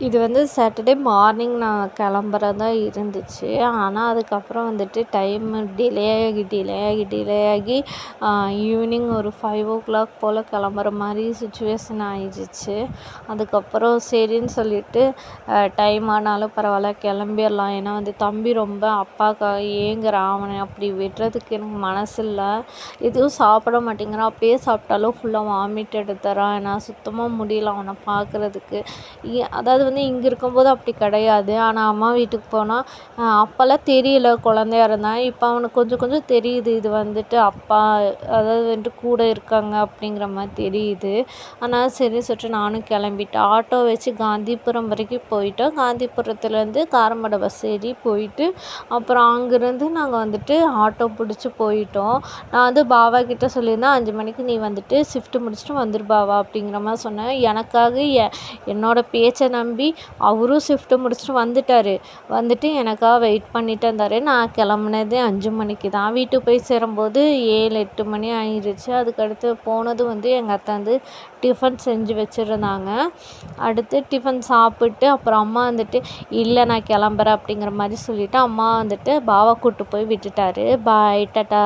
இது வந்து Saturday morning நான் கிளம்புறதா இருந்துச்சு. ஆனால் அதுக்கப்புறம் வந்துட்டு டைமு டிலே ஆகி ஈவினிங் ஒரு 5:00 போல் கிளம்புற மாதிரி சுச்சுவேஷன் ஆயிடுச்சு. அதுக்கப்புறம் சரின்னு சொல்லிட்டு டைம் ஆனாலும் பரவாயில்ல கிளம்பிடலாம். ஏன்னா வந்து தம்பி ரொம்ப அப்பாவுக்காக ஏங்குறான். அவனை அப்படி விடுறதுக்கு எனக்கு மனசு இல்லை. எதுவும் சாப்பிட மாட்டேங்கிறான். அப்படியே சாப்பிட்டாலும் ஃபுல்லாக வாமிட் எடுத்துறான். நான் சுத்தமாக முடியல அவனை பார்க்குறதுக்கு. அதாவது வந்து இங்கே இருக்கும்போது அப்படி கிடையாது. ஆனால் அம்மா வீட்டுக்கு போனால் அப்போல்லாம் தெரியல குழந்தையா இருந்தான். இப்போ அவனுக்கு கொஞ்சம் கொஞ்சம் தெரியுது. இது வந்துட்டு அப்பா அதாவது வந்துட்டு கூட இருக்காங்க அப்படிங்கிற மாதிரி தெரியுது. ஆனால் சரி சொல்லிட்டு நானும் கிளம்பிட்டேன். ஆட்டோ வச்சு காந்திபுரம் வரைக்கும் போயிட்டோம். காந்திபுரத்துலேருந்து காரமடை பஸ் ஏறி போயிட்டு அப்புறம் அங்கேருந்து நாங்கள் வந்துட்டு ஆட்டோ பிடிச்சி போயிட்டோம். நான் வந்து பாவா கிட்ட சொல்லியிருந்தேன் 5 மணிக்கு நீ வந்துட்டு ஷிஃப்ட்டு முடிச்சுட்டு வந்துரு பாவா அப்படிங்கிற மாதிரி சொன்னேன். எனக்காக என்னோட பேச்சை நம்பி அவரும் ஷிஃப்ட்டு முடிச்சுட்டு வந்துட்டு எனக்காக வெயிட் பண்ணிட்டு இருந்தார். நான் கிளம்புனதே 5 மணிக்கு தான். வீட்டுக்கு போய் சேரும்போது 7-8 மணி ஆயிடுச்சு. அதுக்கடுத்து போனது வந்து எங்கள் அத்தை வந்து டிஃபன் செஞ்சு வச்சுருந்தாங்க. அடுத்து டிஃபன் சாப்பிட்டு அப்புறம் அம்மா வந்துட்டு இல்லை நான் கிளம்புறேன் அப்படிங்கிற மாதிரி சொல்லிவிட்டு அம்மா வந்துட்டு பாவா கூப்பிட்டு போய் விட்டுட்டாரு. பாய் டாட்டா.